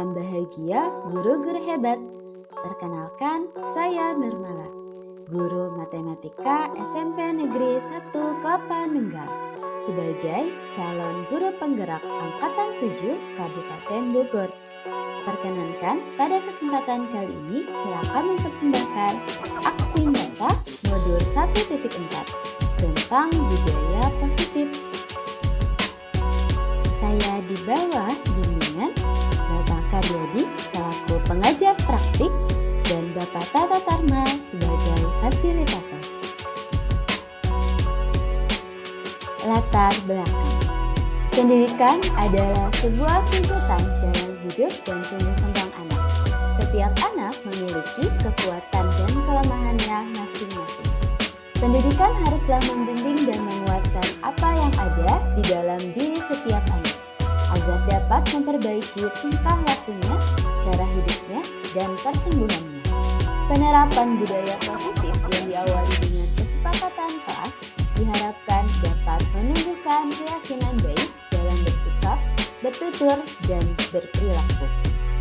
Salam bahagia guru-guru hebat. Perkenalkan, saya Nurmala, guru matematika SMP Negeri 1 Kelapa Nunggal, sebagai calon guru penggerak Angkatan 7 Kabupaten Bogor. Perkenankan, pada kesempatan kali ini saya akan mempersembahkan aksi nyata modul 1.4 tentang budaya positif. Saya di bawah bimbingan Bapak Karyadi selaku pengajar praktik dan Bapak Tata Tarma sebagai fasilitator. Latar belakang. Pendidikan adalah sebuah kegiatan dalam hidup dan tumbuh kembang anak. Setiap anak memiliki kekuatan dan kelemahannya masing-masing. Pendidikan haruslah membimbing dan menguatkan apa yang ada di dalam diri setiap anak, agar dapat memperbaiki tingkah lakunya, cara hidupnya, dan pertumbuhannya. Penerapan budaya positif yang diawali dengan kesepakatan kelas diharapkan dapat menumbuhkan keyakinan baik dalam bersikap, bertutur, dan berperilaku,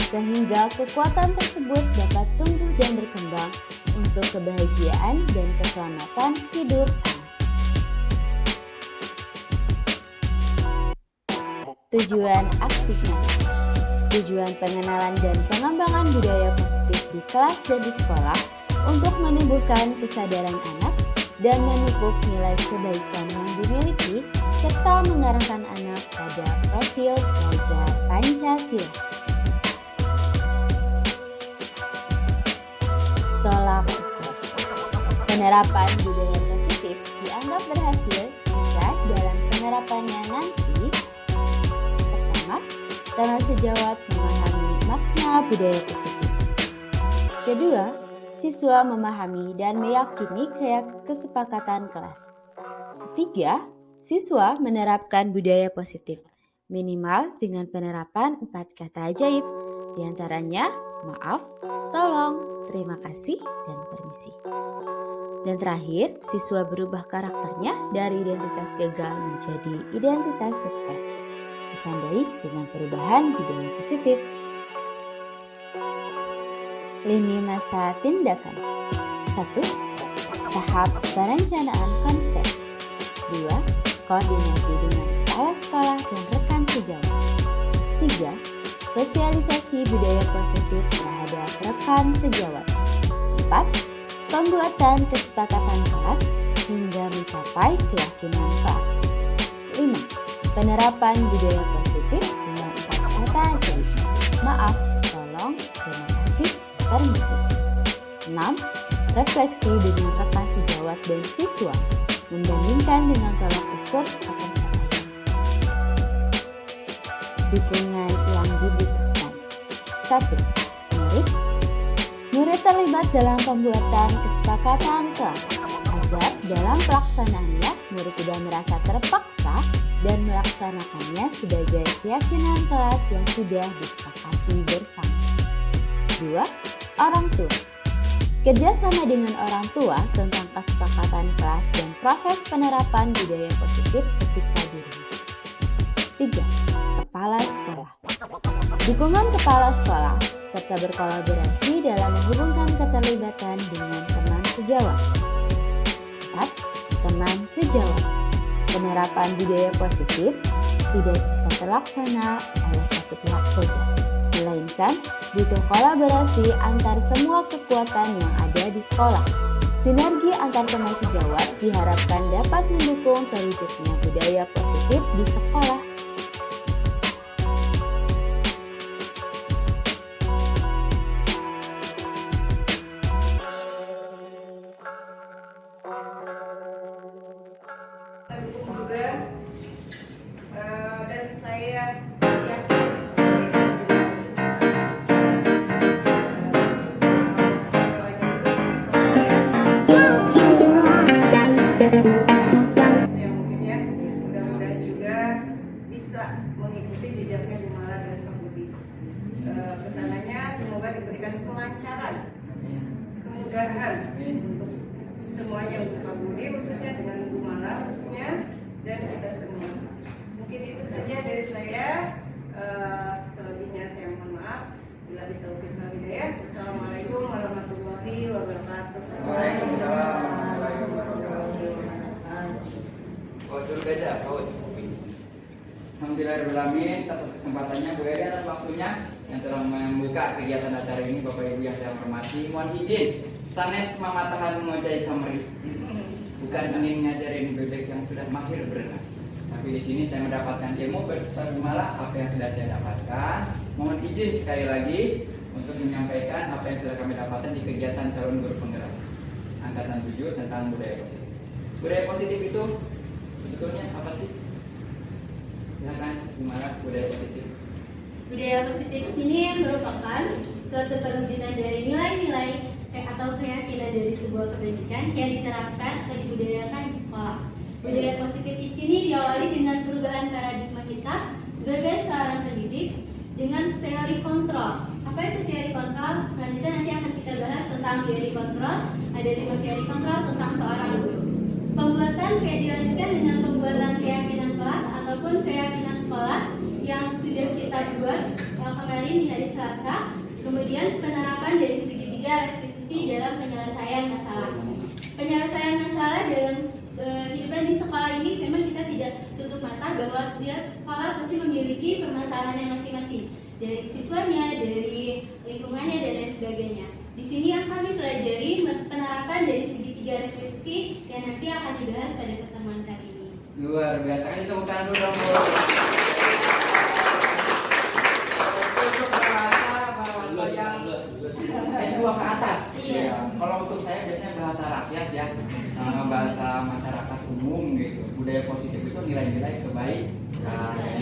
sehingga kekuatan tersebut dapat tumbuh dan berkembang untuk kebahagiaan dan keselamatan hidup anak. Tujuan aksi nyata. Tujuan pengenalan dan pengembangan budaya positif di kelas dan di sekolah untuk menumbuhkan kesadaran anak dan memupuk nilai kebaikan yang dimiliki serta mengarahkan anak pada profil belajar Pancasila. Tolak ukur. Penerapan budaya positif dianggap berhasil jika dalam penerapannya nanti teman sejawat memahami makna budaya positif. Kedua, siswa memahami dan meyakini kesepakatan kelas. Ketiga, siswa menerapkan budaya positif, minimal dengan penerapan 4 kata ajaib, diantaranya maaf, tolong, terima kasih, dan permisi. Dan terakhir, siswa berubah karakternya dari identitas gagal menjadi identitas sukses, ditandai dengan perubahan budaya positif. Lini masa tindakan. 1. Tahap perencanaan konsep. 2. Koordinasi dengan kepala sekolah dan rekan sejawat. 3. Sosialisasi budaya positif terhadap rekan sejawat. 4. Pembuatan kesepakatan kelas hingga mencapai keyakinan kelas. 5. Penerapan budaya positif dengan 4 kata ajaib. Maaf, tolong, terima kasih, permisi. 6. Refleksi dengan rekan sejawat dan siswa, membandingkan dengan tolak ukur atau capaian. Dukungan yang dibutuhkan. 1. Murid terlibat dalam pembuatan kesepakatan kelas, agar dalam pelaksanaannya murid tidak merasa terpaksa dan melaksanakannya sebagai keyakinan kelas yang sudah disepakati bersama. 2. Orang tua. Kerjasama dengan orang tua tentang kesepakatan kelas dan proses penerapan budaya positif ketika di rumah. 3. Kepala sekolah. Dukungan kepala sekolah serta berkolaborasi dalam menghubungkan keterlibatan dengan teman sejawat. 4. Teman sejawat. Penerapan budaya positif tidak bisa terlaksana oleh satu pihak saja, melainkan butuh kolaborasi antar semua kekuatan yang ada di sekolah. Sinergi antar teman sejawat diharapkan dapat mendukung terwujudnya budaya positif di sekolah. Dan saya yang mungkin ya, mudah-mudahan juga bisa mengikuti jejaknya Gumara dan Pak Budi. Kesananya semoga diberikan kelancaran, kemudahan untuk semuanya, untuk Pak Budi khususnya, dengan Gumara khususnya, dan kita semua. Mungkin itu saja dari saya. Selebihnya saya mohon maaf. Alhamdulillahirrahmanirrahim atas kesempatannya Bu Eri, atas waktunya yang telah membuka kegiatan acara ini. Bapak Ibu yang saya hormati, mohon izin sanes mamatahan ngojai kamri. Bukan ingin ngajarin bebek yang sudah mahir berenang, tapi di sini saya mendapatkan ilmu beserta gumala apa yang sudah saya dapatkan. Mohon izin sekali lagi untuk menyampaikan apa yang sudah kami dapatkan di kegiatan calon guru penggerak angkatan 7 tentang budaya positif. Budaya positif itu sebetulnya apa sih? Silakan, gimana budaya positif? Budaya positif di sini merupakan suatu perwujudan dari nilai-nilai atau keyakinan dari sebuah kebajikan yang diterapkan atau dibudayakan di sekolah. Budaya positif di sini diawali dengan perubahan paradigma kita sebagai seorang pendidik dengan teori kontrol. Apa itu teori kontrol? Selanjutnya nanti akan kita bahas tentang teori kontrol. Ada 5 teori kontrol tentang seorang guru. Pembuatan dilanjutkan dengan pembuatan keyakinan kelas ataupun keyakinan sekolah yang sudah kita buat kemarin di hari Selasa. Kemudian penerapan dari segitiga restitusi dalam penyelesaian masalah. Penyelesaian masalah dalam kehidupan di sekolah ini memang kita tidak tutup mata bahwa setiap sekolah pasti memiliki permasalahannya masing-masing, dari siswanya, dari lingkungannya dan lain sebagainya. Di sini yang kami pelajari penerapan dari segitiga restitusi yang nanti akan dibahas pada pertemuan kali ini. Luar biasa, kan itu bukan dulu dong, Bu. Untuk bahasa yang S2 ke atas. Yes. Ya. Kalau untuk saya biasanya bahasa rakyat ya, bahasa masyarakat umum gitu. Budaya positif itu nilai-nilai kebaikan.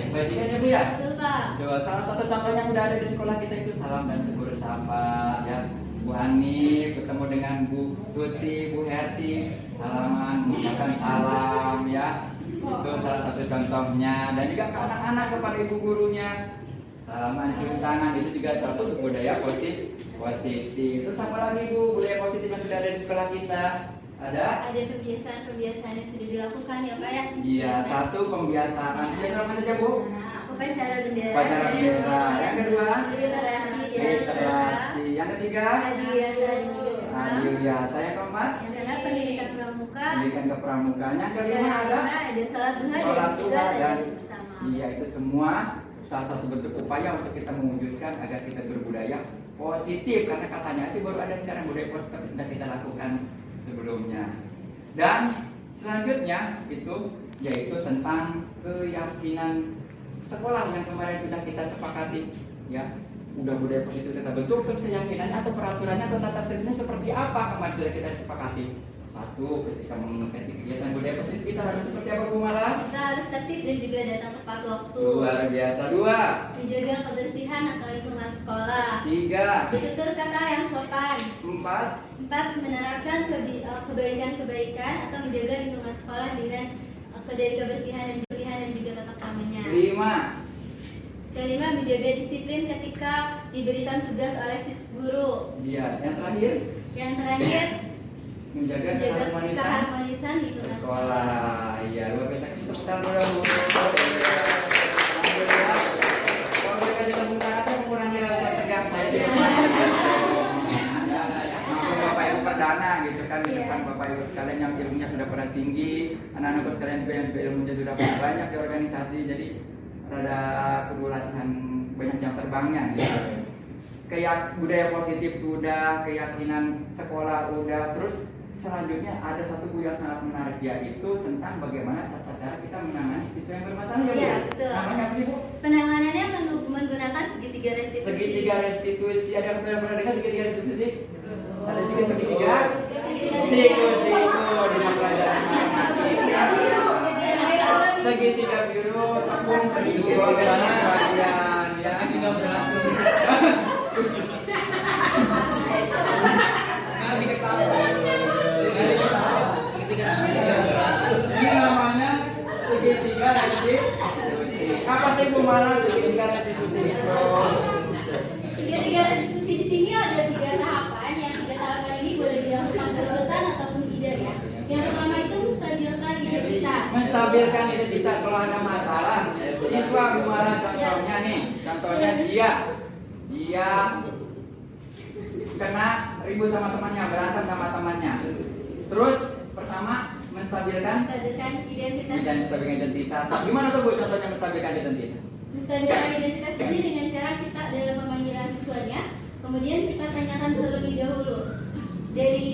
Kebaikan ya Bu ya. Betul Pak. Salah satu contohnya yang udah ada di sekolah kita itu salam dan tegur sapa ya. Bu Hani ketemu dengan Bu Tuti, Bu Herti, salaman, mengucapkan salam ya. Itu salah satu contohnya. Dan juga ke anak-anak kepada ibu gurunya, salaman, cium tangan, itu juga salah satu budaya positif. Terus apa lagi Bu budaya positif yang sudah ada di sekolah kita? Ada Pembiasaan yang sudah dilakukan ya Pak ya. Iya, satu pembiasaan. Kebiasaan apa saja Bu? Upacara bendera. Upacara bendera. Yang kedua? Literasi. Yang ketiga? Adiwiyata. Yang keempat? Yang keenam pendidikan pramuka. Pendidikan kepramukaan. Yang kelima ada? Sholat duha dan bersama. iya, itu semua salah satu bentuk upaya untuk kita mewujudkan agar kita berbudaya positif, karena katanya itu baru ada sekarang budaya positif tapi sudah kita lakukan sebelumnya. Dan selanjutnya itu yaitu tentang keyakinan sekolah yang kemarin sudah kita sepakati ya. Udah budaya positif kita bentuk, terus keyakinannya atau peraturannya atau tata tertibnya seperti apa kemarin sudah kita sepakati. Satu, ketika mengikuti kegiatan budaya positif kita harus seperti apa Bu Mala? Kita harus tertib dan juga datang tepat waktu. Luar biasa. Dua, Menjaga kebersihan atau lingkungan sekolah. tiga, Bertutur kata yang sopan. empat, Menerapkan kebaikan-kebaikan atau menjaga lingkungan sekolah dengan dari kebersihan dan juga tata kramanya. lima, Kelima, menjaga disiplin ketika diberikan tugas oleh guru. iya. Yang terakhir, Yang terakhir, menjaga menjaga keharmonisan keharmonisan lingkungan sekolah. Iya, luar biasa. Kita tepuk tangan dulu. Alhamdulillah. Kalau mereka ditepuk tangan itu mengurangi rasa tegang saya di depan. Maafin Bapak Ibu perdana gitu kan di depan Bapak Ibu sekalian yang ilmunya sudah pada tinggi, anak-anak sekalian juga yang juga ilmunya sudah banyak di organisasi, jadi rada kudu latihan banyak jam terbangnya gitu. Budaya positif sudah, keyakinan sekolah udah, terus selanjutnya ada satu Bu yang sangat menarik, yaitu tentang bagaimana tata cara kita menangani siswa yang bermasalah ya Bu. Iya, betul. Namanya apa sih Bu? Penanganannya menggunakan segitiga restitusi. Segitiga restitusi. Ada yang pernah dengar segitiga restitusi? Ada juga segitiga restitusi itu di pelajaran matematika. Segitiga biru, tepung, terigu, bagian ya tidak berlaku. Ini namanya segitiga restitusi. Apa sih Bu Mala segitiga restitusi itu? Segitiga restitusi di sini ada 3 tahapan. Yang 3 tahapan ini boleh dilakukan berurutan ataupun tidak ya. Yang pertama itu menstabilkan identitas. Menstabilkan identitas. Kalau ada masalah, siswa Bu Mala contohnya nih, contohnya dia kena ribut sama temannya, berantem sama temannya. Terus pertama menstabilkan identitas. identitas. Gimana tuh Bu contohnya menstabilkan identitas? Menstabilkan identitas ini dengan cara kita dalam pemanggilan siswanya, kemudian kita tanyakan terlebih dahulu dari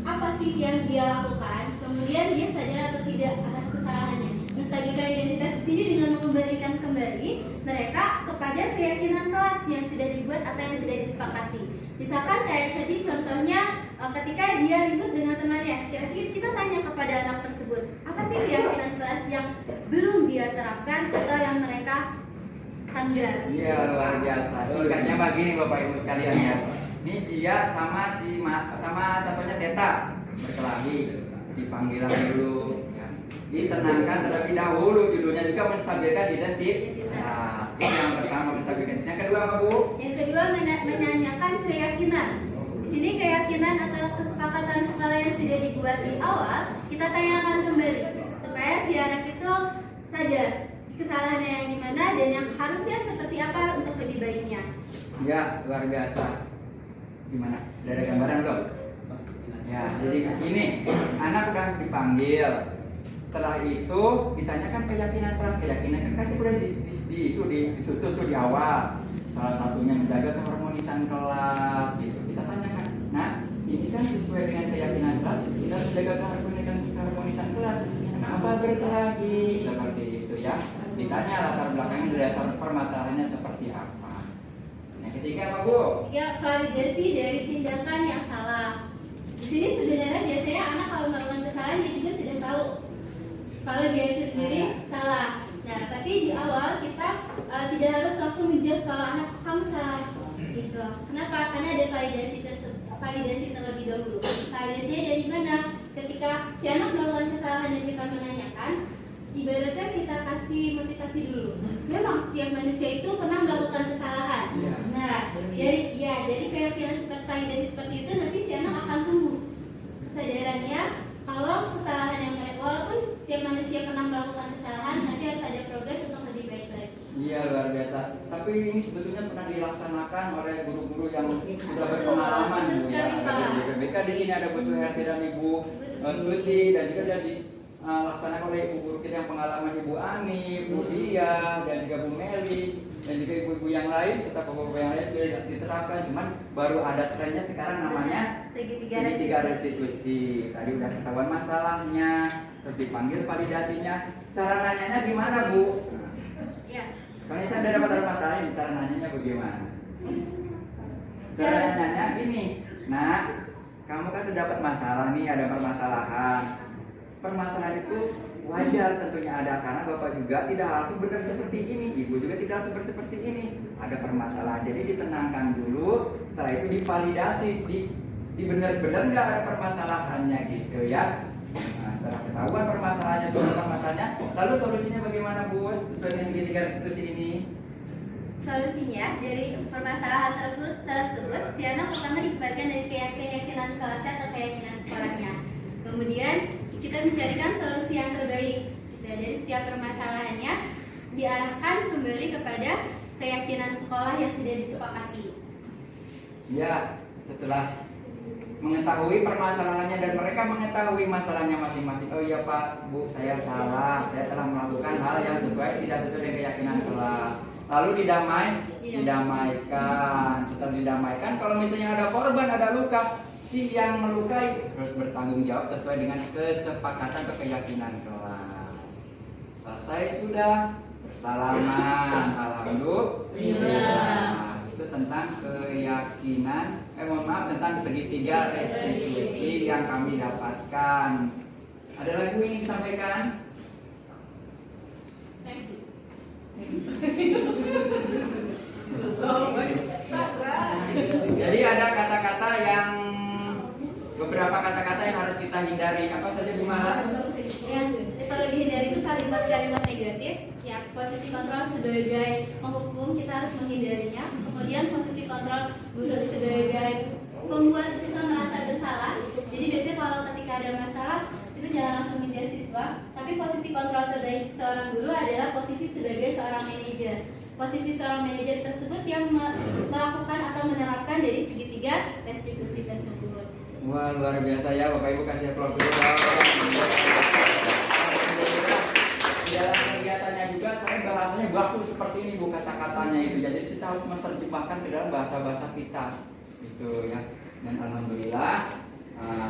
apa sih yang dia lakukan, kemudian dia sadar atau tidak atas kesalahannya. Menstabilkan identitas di sini dengan mengembalikan kembali mereka kepada keyakinan kelas yang sudah dibuat atau yang sudah disepakati. Misalkan kayak tadi contohnya ketika dia ribut dengan temannya, kira-kira kita tanya kepada anak tersebut, apa sih keyakinan kelas yang belum dia terapkan atau yang mereka tanggal? Iya, luar biasa. Singkatnya begini Bapak Ibu sekalian ya. Ini Jia sama contohnya Seta berkelahi, dipanggil dulu, ya. Ditenangkan terlebih dahulu, judulnya juga menstabilkan identitas. Nah, ini yang pertama menstabilkan. Yang kedua apa Bu? Yang kedua menanyakan keyakinan. Di sini keyakinan atau kesepakatan sekolah yang sudah dibuat di awal kita tanyakan kembali supaya si anak itu sadar kesalahannya yang dimana dan yang harusnya seperti apa untuk lebih baiknya. Ya, luar biasa. Gimana? Udah ada gambaran belum? Ya, jadi gini, anak udah dipanggil. Setelah itu ditanyakan keyakinan kelas itu udah disusun tuh di awal. Salah satunya menjaga keharmonisan kelas gitu. Kita tanyakan. Nah, ini kan sesuai dengan keyakinan kelas. Kita menjaga keharmonisan kelas. Kenapa berkelahi? Seperti itu ya. Ditanya latar belakangnya dasar permasalahannya seperti apa. Yang ketiga apa Bu? Ya, validasi dari tindakan yang salah. Di sini sebenarnya biasanya anak kalau melakukan kesalahan dia juga sudah tahu kalau dia itu sendiri salah. Nah, tapi di awal kita tidak harus langsung menjudge kalau anak kamu salah gitu. Kenapa? Karena ada validasi terlebih dahulu. Validasinya dari mana? Ketika si anak melakukan kesalahan dan kita menanyakan, ibaratnya kita kasih motivasi dulu. Memang setiap manusia itu pernah melakukan kesalahan. Nah, dari keyakinan validasi seperti itu nanti si anak akan tumbuh kesadarannya kalau kesalahan yang mereka, walaupun setiap manusia pernah melakukan kesalahan, nanti harus ada progres untuk lebih baik lagi. Iya, luar biasa. Tapi ini sebetulnya pernah dilaksanakan oleh guru-guru yang sudah berpengalaman Bu ya. Ada di BPK di sini ada Bu Suherti dan Ibu Tuti, dan juga ada dilaksanakan oleh ibu guru kita yang pengalaman Ibu Ani, Bu Dia, dan juga Bu Meli, dan juga ibu-ibu yang lain serta bapak-bapak yang lain sudah diterapkan. Cuman baru ada trennya sekarang namanya segitiga restitusi. Tadi udah ketahuan masalahnya, terus dipanggil validasinya. Cara nanyanya gimana Bu? Ya. Kalau saya ada dapat masalah ini, cara nanyanya bagaimana? Cara nanyanya gini, nah, kamu kan sudah dapat masalah nih, ada permasalahan. Permasalahan itu wajar tentunya ada, karena Bapak juga tidak harus benar seperti ini, Ibu juga tidak harus seperti ini. Ada permasalahan, jadi ditenangkan dulu, setelah itu divalidasi, di benar-benar nggak ada permasalahannya gitu ya. Nah, setelah ketahuan permasalahannya, lalu solusinya bagaimana Bu? Sesuai dengan segitiga restitusi ini. Solusinya dari permasalahan tersebut si anak pertama dikembalikan dari keyakinan kelasnya atau keyakinan sekolahnya. Kemudian kita mencarikan solusi yang terbaik, dan dari setiap permasalahannya diarahkan kembali kepada keyakinan sekolah yang sudah disepakati. Ya, setelah mengetahui permasalahannya dan mereka mengetahui masalahnya masing-masing. Oh iya Pak, Bu, saya salah, saya telah melakukan hal yang tidak sesuai dengan keyakinan kelas. Lalu didamaikan. Setelah didamaikan, kalau misalnya ada korban, ada luka, si yang melukai harus bertanggung jawab sesuai dengan kesepakatan atau keyakinan kelas. Selesai sudah, bersalaman, alhamdulillah. Itu tentang keyakinan, tentang segitiga restitusi yang kami dapatkan. Ada lagi yang ingin disampaikan? Jadi ada kata-kata yang beberapa kata-kata yang harus kita hindari. Apa saja Bu Mala? Yang perlu dihindari itu kalimat-kalimat negatif. Ya, posisi kontrol sebagai penghukum kita harus menghindarinya. Kemudian posisi kontrol guru sebagai membuat siswa merasa bersalah. Jadi biasanya kalau ketika ada masalah itu jangan langsung menjadi siswa, tapi posisi kontrol terbaik seorang guru adalah posisi sebagai seorang manajer. Posisi seorang manajer tersebut yang melakukan atau menerapkan dari segitiga restitusi tersebut. Wah, luar biasa ya Bapak Ibu, kasih aplaus dulu. Di dalam kegiatannya juga saya bahasanya baku seperti ini Bu, kata-katanya itu. Jadi kita harus menerjemahkan ke dalam bahasa-bahasa kita gitu ya. Dan alhamdulillah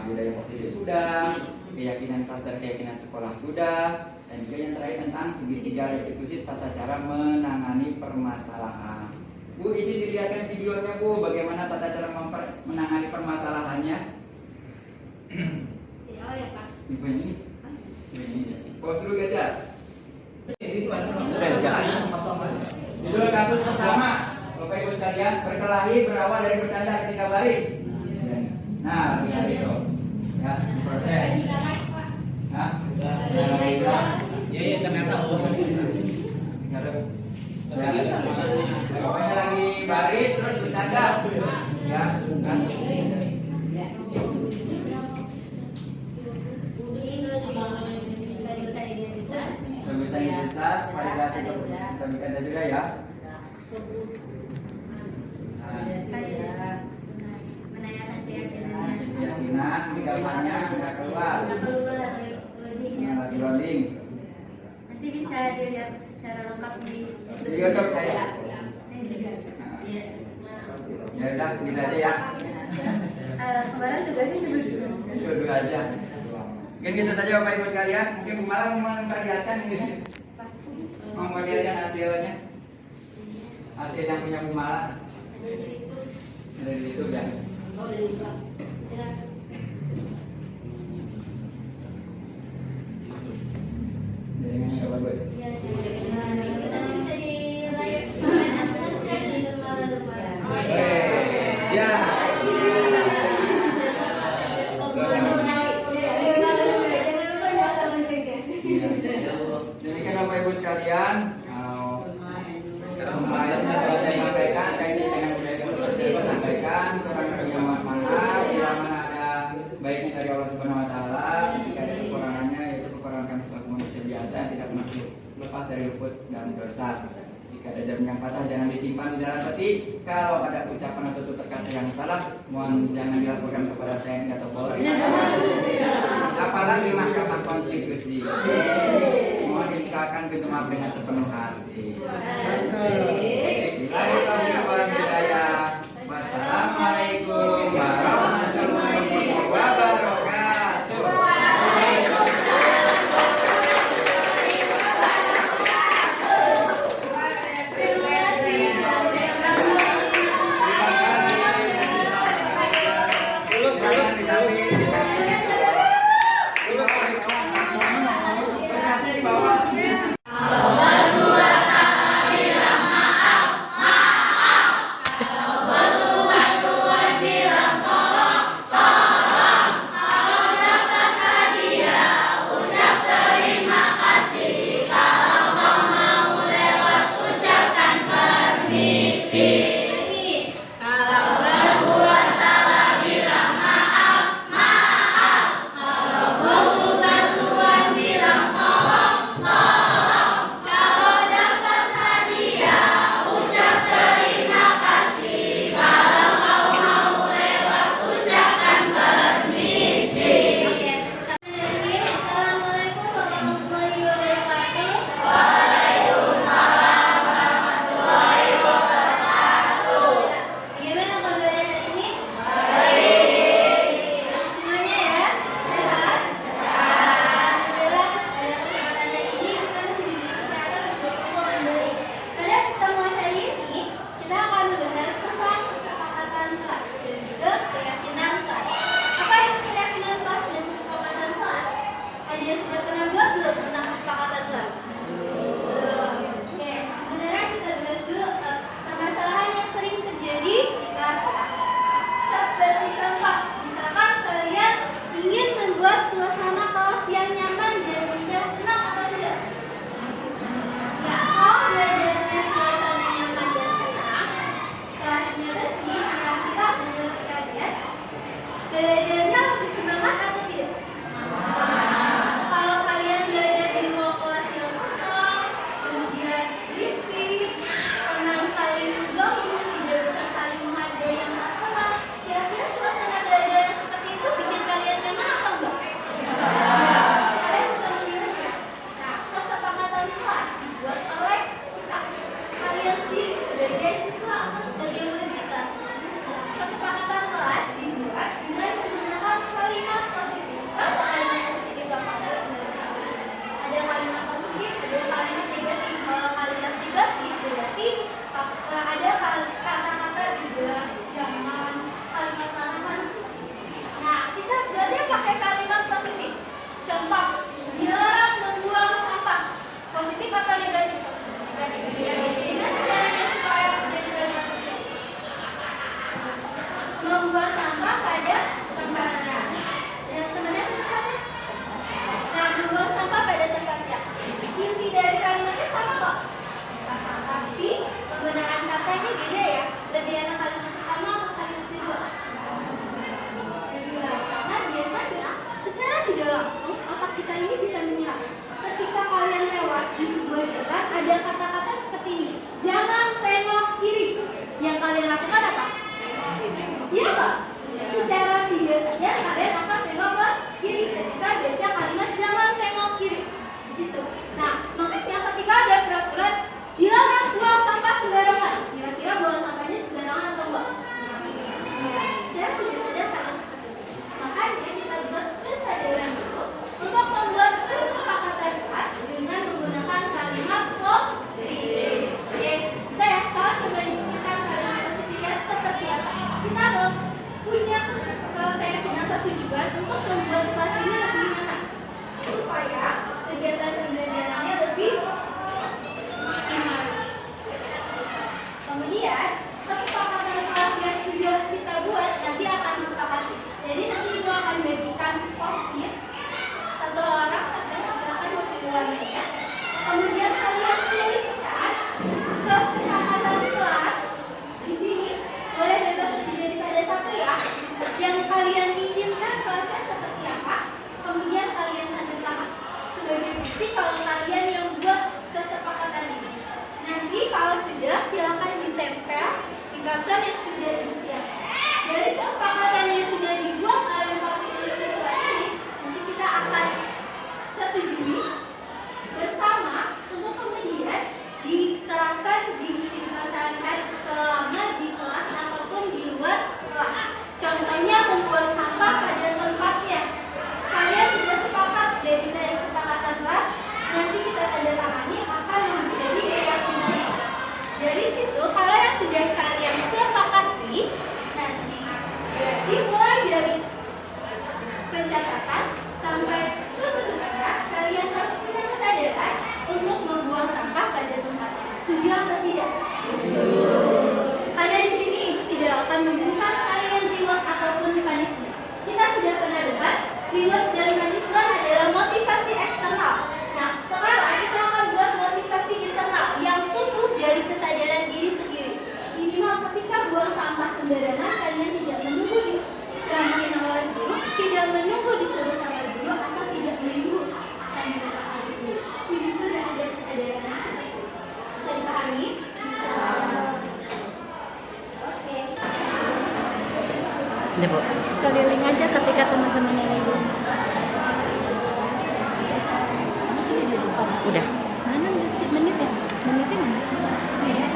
budaya positif sudah, keyakinan kelas dan keyakinan sekolah sudah, dan juga yang terakhir tentang segitiga restitusi tata cara menangani permasalahan. Bu, ini dilihatkan videonya Bu, bagaimana tata cara menangani permasalahannya. Oh ya Pak. Ibu ini, pause dulu aja. Judul kasus pertama, Bapak Ibu sekalian, berkelahi berawal dari bercanda ketika baris. Nah, itu ya proses. Nah, iya ternyata pokoknya lagi baris terus bercanda, ya kan? Pemerintahan identitas, validasi pemerintahan juga ya. Menanyakan keyakinan. Keyakinan, gambarnya sudah keluar. Lagi loading. Nanti bisa dilihat secara lengkap di YouTube saya. Ya udah, gitu aja ya. Kemarin tugasnya sebelum Itu dulu aja. Mungkin gitu saja Bapak Ibu sekalian. Mungkin Bu Mala mau memperlihatkan gitu. Memperlihatkan hasilnya. Hasil yang punya Bu Mala. Dari YouTube ya. Jadi yang bagus. bisa di like, comment, dan subscribe di Dermawan Dermawan. Ya. Demikian Bapak Ibu sekalian, kesempatan saya sampaikan kaitan dengan budaya seperti itu sampaikan kurang lebihnya mohon maaf bila mana ada baiknya dari Allah Subhanahu Wa Taala, jika ada kekurangannya yaitu kekurangan kami selaku manusia biasa yang tidak pernah lepas dari luput dan dosa. Jika ada jam yang patah jangan disimpan di dalam hati. Kalau ada ucapan atau tutur kata yang salah, mohon jangan dilaporkan kepada TNI atau Polri. Apalagi Mahkamah Konstitusi. Mohon disilakan pintu maaf dengan sepenuh hati. Wassalamualaikum warahmatullahi wabarakatuh. kita mau punya keyakinan atau tujuan untuk membuat kelas ini lebih nyaman supaya kegiatan pembelajarannya lebih maksimal. Kemudian kesepakatan kelas yang sudah kita buat nanti akan disepakati. Jadi nanti ibu akan bagikan post-it, satu orang akan memilihnya. Kemudian kalian tuliskan kesepakatan kelas di sini. Boleh bebas lebih daripada satu ya. Yang kalian inginkan kelasnya seperti apa? Kemudian kalian tanda tangan sebagai bukti kalau kalian yang buat kesepakatan ini. Nanti kalau sudah silakan ditempel di karton yang sudah disiapkan. Dari kesepakatan yang sudah dibuat oleh siswa ini, nanti kita akan setujui bersama untuk kemudian diterapkan di kehidupan sehari-hari selama di kelas ataupun di luar kelas. Contohnya membuang sampah pada tempatnya. Kalian sudah sepakat jadi kesepakatan kelas, nanti kita tanda tangani akan menjadi keyakinan kelas. Dari situ kalau yang sudah kalian sepakati, nanti berarti mulai dari pencatatan sampai seterusnya kalian harus punya kesadaran untuk membuang sampah pada tempatnya. Setuju atau tidak? Karena di sini ibu tidak akan memberikan kalian reward ataupun punishment. Kita sudah pernah bahas reward dan punishment adalah motivasi eksternal. Nah, sekarang kita akan buat motivasi internal yang tumbuh dari kesadaran diri sendiri. Minimal ketika buang sampah sembarangan, kalian tidak menunggu diceramahin oleh guru, tidak menunggu disuruh sama guru, atau tidak menunggu tanda tangan guru. Ini sudah ada kesadaran seperti itu. Bisa dipahami? Bisa. Oke. Udah, Bu. Keliling aja ketika teman-temannya ibu. Udah. Mana menit ya? Menitnya mana? Iya.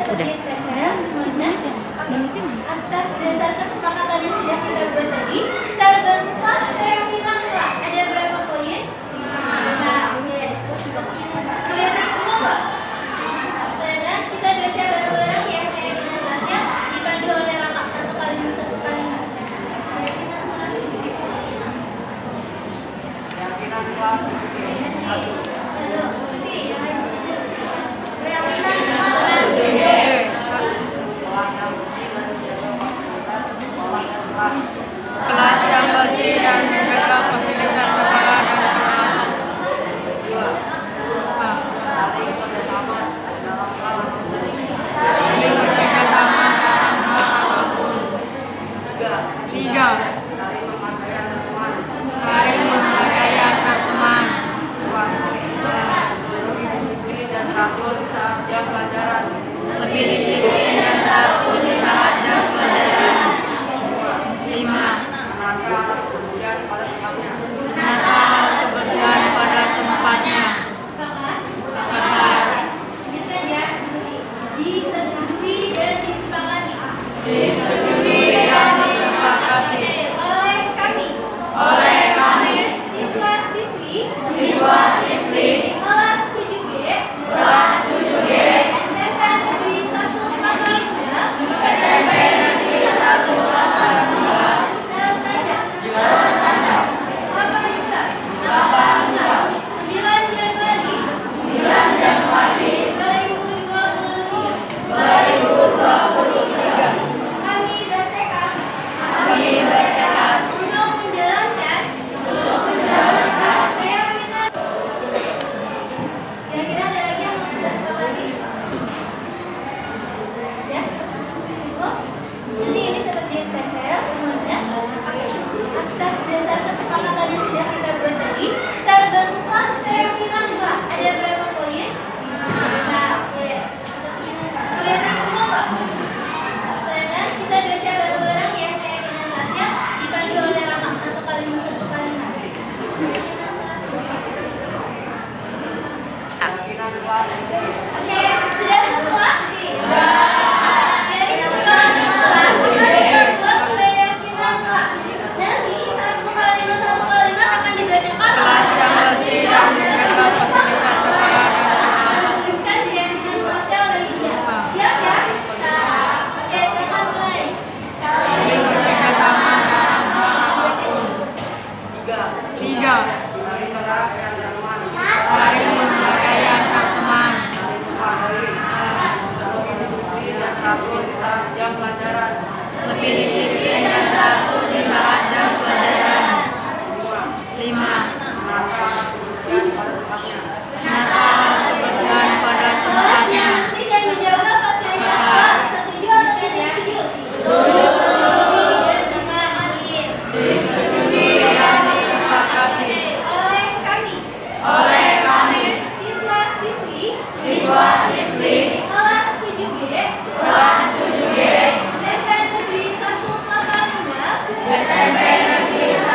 terbitin PPL semuanya atas dasar kesepakatan yang sudah kita buat tadi terbentuklah keyakinan kelas. Ada berapa poin? Nah, oke. Kelihatan semua Pak? Oke, dan kita baca bareng-bareng ya keyakinan kelasnya dipandu oleh rangka 1 kali 1 kali 5. Keyakinan kelas. Keyakinan kelas. Kelas yang bersih dan menjaga fasilitas sekolah dan kelas. Saling bekerjasama dalam hal apapun. 3. Saling menghargai antar teman. Lebih disiplin dan teratur di saat jam pelajaran. 5. Menata kebersihan pada tempatnya. Lanjutkan ya. Disetujui dan disepakati. Disetujui dan disepakati Oleh kami. Siswa-siswi. Kelas 7G. SMP Negeri 1 Pamanukan. Seltanda. 9 Januari 2023. Kami bertekad untuk menjalankan keyakinan. Kira-kira ada lagi yang mau kita sepakati? Ya? Cukup? Jadi ini terbitin PPL semuanya. Atas dasar kesepakatan yang sudah kita buat tadi terbentuklah keyakinan kelas. Ada berapa poin? Nah, oke. Kelihatan semua Pak? Oke, dan kita baca bareng-bareng ya keyakinan kelasnya dipandu oleh rangka 1 kali 1 kali 5. Keyakinan kelas. Oke, sudah semua? Dari kesepakatan kelas kita buat keyakinan kelas. Nanti 1 kali 1 kali 5 akan dibacakan kelas yang bersih dan menjaga fasilitas sekolah dan kelas. menuliskan keyakinan kelasnya oleh Lydia. Siap ya? Oke, silakan mulai. Saling bekerjasama dalam hal apapun. 3. Saling menghargai antar teman. 4. Lebih disiplin dan teratur di saat jam pelajaran. 5. Menata kebersihan pada tempatnya. Bersih dan menjaga fasilitas kelas. Setuju atau tidak? Setuju. Dan disepakati. Disetujui dan disepakati Oleh kami. Siswa-siswi. Kelas 7G. SMP Negeri 1 Pamanukan.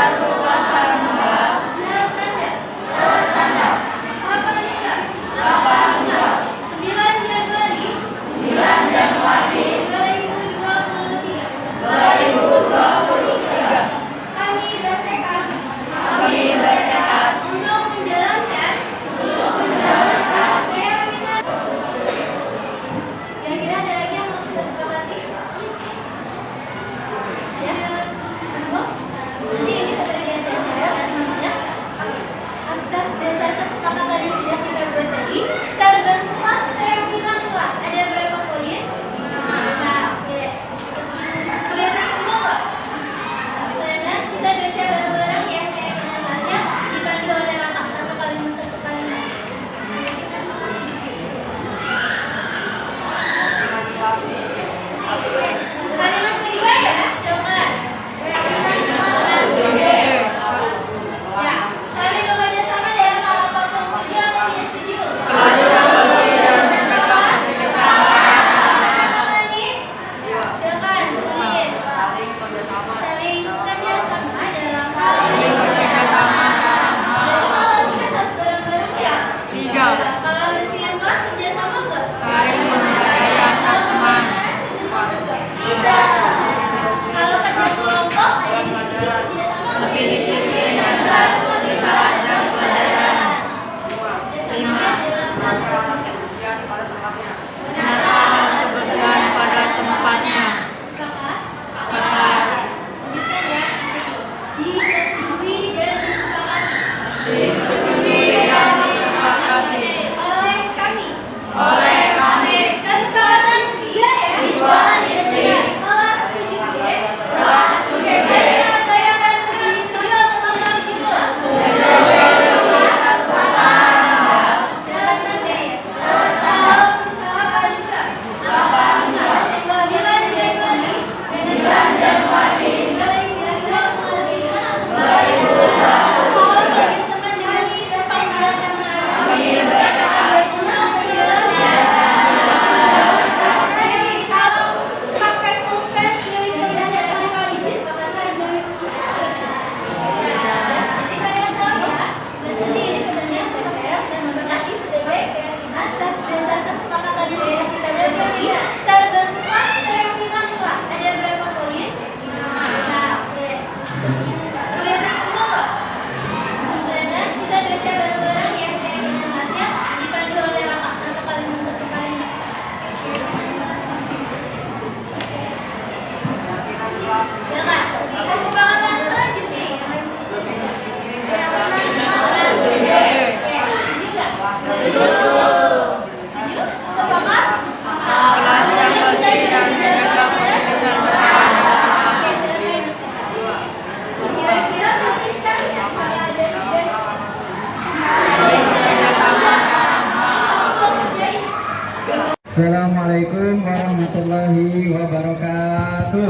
Assalamualaikum warahmatullahi wabarakatuh.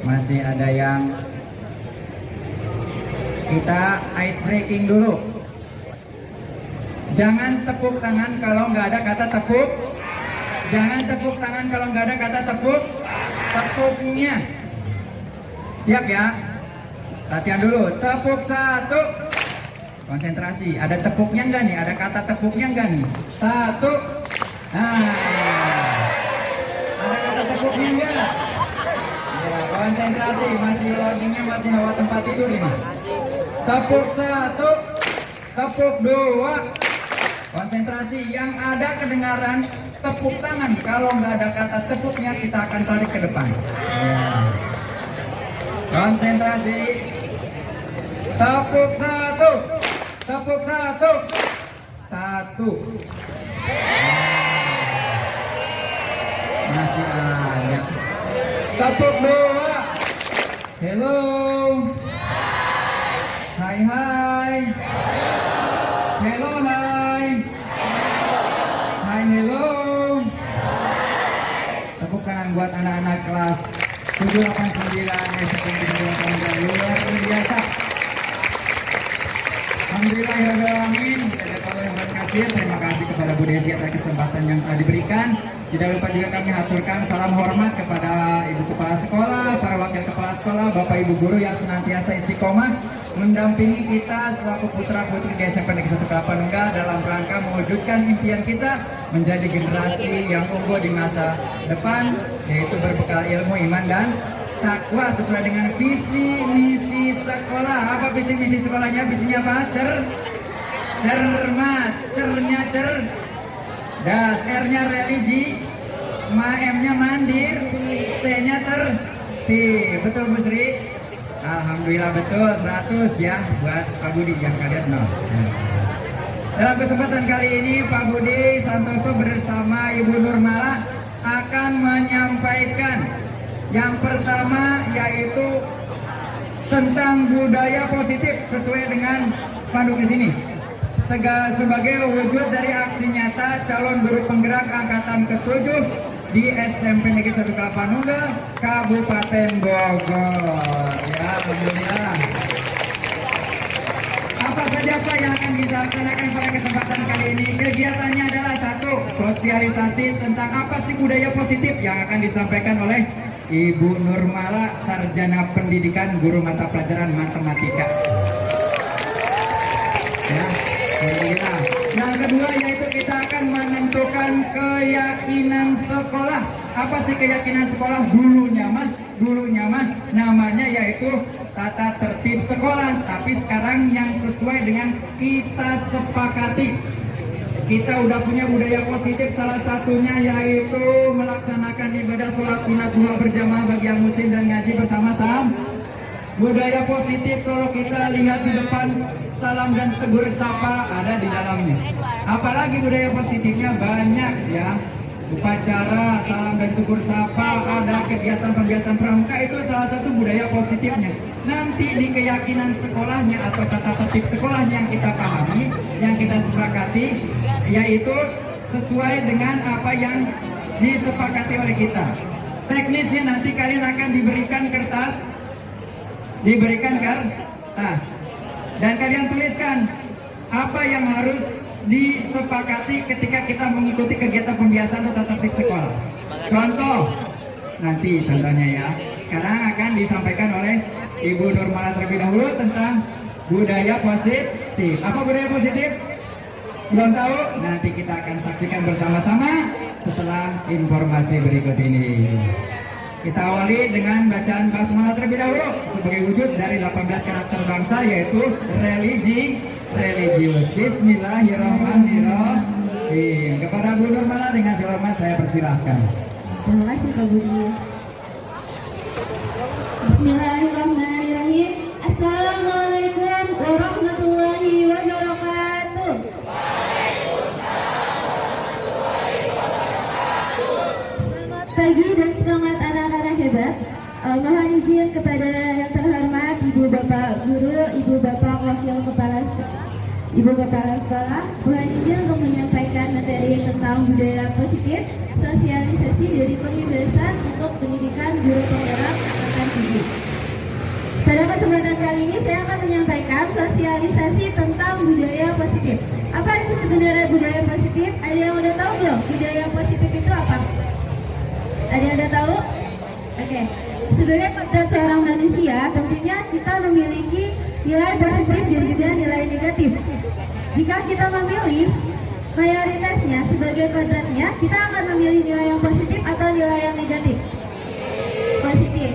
Masih ada yang kita ice breaking dulu. Jangan tepuk tangan kalau nggak ada kata tepuk. Jangan tepuk tangan kalau nggak ada kata tepuk. Tepuknya. Siap ya? Latihan dulu. Tepuk satu. Konsentrasi. Ada tepuknya nggak nih? Ada kata tepuknya nggak nih? Satu. Nah. Ada kata tepuknya nggak? Ya, konsentrasi. Masih loadingnya masih hawa tempat tidur ini. Tepuk satu. Tepuk dua. Konsentrasi. Yang ada kedengaran tepuk tangan. Kalau nggak ada kata tepuknya, kita akan tarik ke depan. Ya. Konsentrasi. Tepuk satu. Tepuk satu. Satu. Masih ada. Tepuk dua. Hello. Hai hai. Hello hai. Hai hello. Tepuk tangan buat anak-anak kelas 789 SMP luar biasa. Alhamdulillahirrahmanirrahim. Terima kasih kepada Bu Devi atas kesempatan yang telah diberikan. Tidak lupa juga kami haturkan salam hormat kepada Ibu Kepala Sekolah, para Wakil Kepala Sekolah, Bapak Ibu Guru yang senantiasa istiqomah mendampingi kita selaku putra putri di SMP Negeri 1 Kelapa dalam rangka mewujudkan impian kita menjadi generasi yang unggul di masa depan, yaitu berbekal ilmu, iman, dan takwa sesuai dengan visi misi sekolah. Apa visi misi sekolahnya? Visinya apa? Cermat, cernya das, R-nya religi, M-nya mandir, T-nya tertib. Betul Bu Sri? Alhamdulillah betul, 100 ya buat Pak Budi yang kadet no. Dalam kesempatan kali ini Pak Budi Santoso bersama Ibu Nurmala akan menyampaikan yang pertama, yaitu tentang budaya positif sesuai dengan spanduk di sini. Sebagai wujud dari aksi nyata calon guru penggerak angkatan ke-7 di SMP Negeri 1 Kelapa Nunggal, Kabupaten Bogor. Ya, alhamdulillah. Apa saja Pak yang akan dilaksanakan pada kesempatan kali ini? Kegiatannya adalah satu, sosialisasi tentang apa sih budaya positif yang akan disampaikan oleh Ibu Nurmala, Sarjana Pendidikan Guru Mata Pelajaran Matematika. Ya, alhamdulillah. Yang kedua yaitu kita akan menentukan keyakinan sekolah. Apa sih keyakinan sekolah? Dulunya mah namanya yaitu tata tertib sekolah. Tapi sekarang yang sesuai dengan kita sepakati. Kita udah punya budaya positif, salah satunya yaitu melaksanakan ibadah sholat sunat duha berjamaah bagi yang muslim dan ngaji bersama-sama. Budaya positif kalau kita lihat di depan, salam dan tegur sapa ada di dalamnya. Apalagi budaya positifnya banyak ya. Upacara, salam dan tegur sapa, ada kegiatan pembiasan pramuka, itu salah satu budaya positifnya. Nanti di keyakinan sekolahnya atau tata tertib sekolahnya yang kita pahami, yang kita sepakati, yaitu sesuai dengan apa yang disepakati oleh kita. Teknisnya nanti kalian akan diberikan kertas, dan kalian tuliskan apa yang harus disepakati ketika kita mengikuti kegiatan pembiasan atau tata tertib sekolah. Contoh, nanti contohnya ya, sekarang akan disampaikan oleh Ibu Nurmala terlebih dahulu tentang budaya positif. Apa budaya positif? Belum tahu? Nanti kita akan saksikan bersama-sama setelah informasi berikut ini. Kita awali dengan bacaan basmalah terlebih dahulu sebagai wujud dari 18 karakter bangsa, yaitu religius. Bismillahirrahmanirrahim. Kepada Bu Nurmala dengan hormat saya persilahkan. Terima kasih Pak Budi. Bismillahirrahmanirrahim. Assalamualaikum warahmatullahi wabarakatuh. Selamat pagi dan semangat anak-anak hebat. Mohon izin kepada yang terhormat Ibu Bapak Guru, Ibu Bapak Wakil Kepala Ibu Kepala Sekolah, mohon izin untuk menyampaikan materi tentang budaya positif, sosialisasi dari penghidupan untuk pendidikan guru penggerak angkatan 7. Pada kesempatan kali ini saya akan menyampaikan sosialisasi tentang budaya positif. Apa itu sebenarnya budaya positif? Ada yang udah tahu belum? Budaya positif itu apa? Ada yang udah tahu? Oke. Sebagai kodrat seorang manusia, tentunya kita memiliki nilai positif dan juga nilai negatif. Jika kita memilih mayoritasnya sebagai kodratnya, kita akan memilih nilai yang positif atau nilai yang negatif. Positif.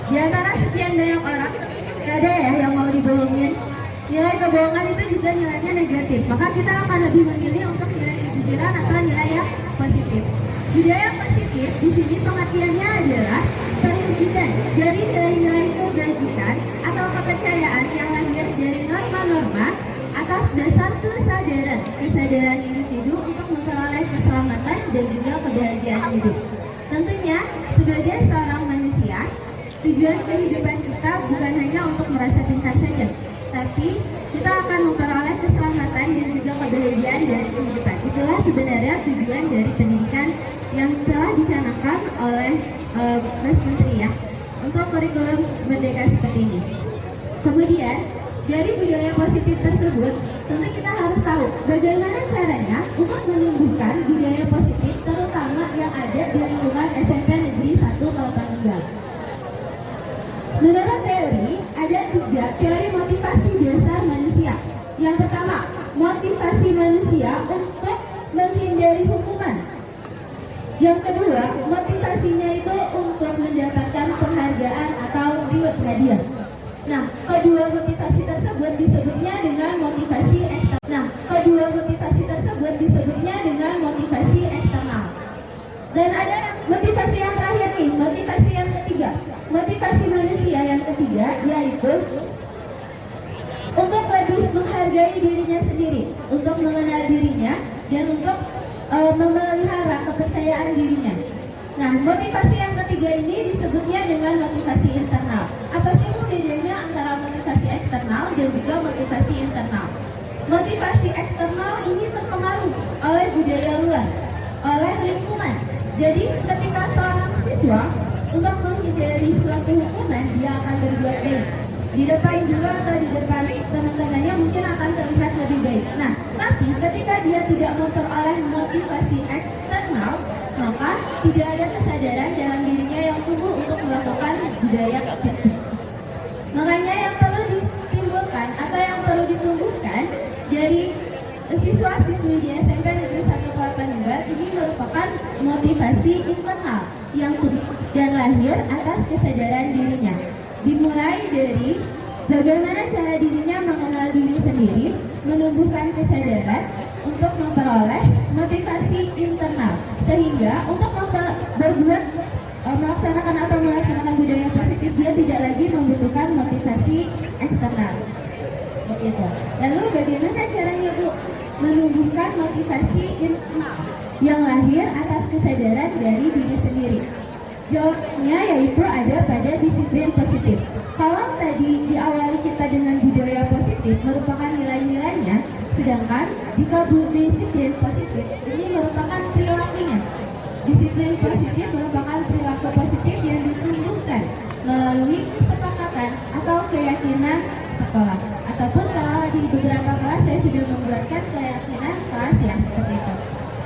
Di antara sekian banyak orang, gak ada ya yang mau dibohongin. Nilai kebohongan itu juga nilainya negatif. Maka kita akan lebih memilih untuk nilai kejujuran atau nilai yang positif. Budaya positif di sini pengertiannya adalah perwujudan dari nilai-nilai kebajikan atau kepercayaan yang lahir dari norma-norma atas dasar kesadaran individu untuk memperoleh keselamatan dan juga kebahagiaan hidup. Tentunya sebagai seorang manusia, tujuan kehidupan kita bukan hanya untuk merasa pintar saja, tapi kita akan memperoleh keselamatan dan juga kebahagiaan dari kehidupan. Itulah sebenarnya tujuan dari pendidikan yang telah dicanangkan oleh Mas Menteri ya, untuk kurikulum Merdeka seperti ini. Kemudian dari budaya positif tersebut, tentu kita harus tahu bagaimana caranya untuk menumbuhkan budaya positif, terutama yang ada di lingkungan SMP Negeri 1 Kelapa Nunggal. Menurut teori, ada 3 teori motivasi dasar manusia. Yang pertama, motivasi manusia untuk menghindari hukuman. Yang kedua, motivasinya itu untuk mendapatkan penghargaan atau reward hadiah. Nah, kedua motivasi tersebut disebutnya dengan motivasi eksternal. Dan ada motivasi yang terakhir nih, motivasi yang ketiga. Motivasi manusia yang ketiga yaitu untuk lebih menghargai dirinya sendiri, untuk mengenal dirinya dan untuk memelihara kepercayaan dirinya. Nah, motivasi yang ketiga ini disebutnya dengan motivasi internal. Apa sih bedanya antara motivasi eksternal dan juga motivasi internal? Motivasi eksternal ini terpengaruh oleh budaya luar, oleh lingkungan. Jadi ketika seorang siswa untuk menghindari suatu hukuman, dia akan berbuat baik. Di depan guru atau di depan teman-temannya mungkin akan terlihat lebih baik. Nah, tapi ketika dia tidak memperoleh motivasi eksternal, maka tidak ada kesadaran dalam dirinya yang tumbuh untuk melakukan budaya positif. Makanya yang perlu ditimbulkan atau yang perlu ditumbuhkan dari siswa-siswi di SMP Negeri 1 Kelapa Nunggal ini merupakan motivasi internal yang tumbuh dan lahir atas kesadaran dirinya. Dimulai dari bagaimana cara dirinya mengenal diri sendiri, menumbuhkan kesadaran untuk memperoleh motivasi internal, sehingga untuk berbuat melaksanakan budaya positif dia tidak lagi membutuhkan motivasi eksternal. Begitu. Lalu bagaimana caranya Bu menumbuhkan motivasi internal yang lahir atas kesadaran dari diri sendiri? Jawabnya yaitu ada pada disiplin positif. Kalau tadi diawali kita dengan budaya positif merupakan nilai-nilainya, sedangkan jika disiplin positif ini merupakan perilakunya. Disiplin positif merupakan perilaku positif yang ditumbuhkan melalui kesepakatan atau keyakinan sekolah. Ataupun kalau di beberapa kelas saya sudah membuatkan keyakinan kelas ya, seperti itu.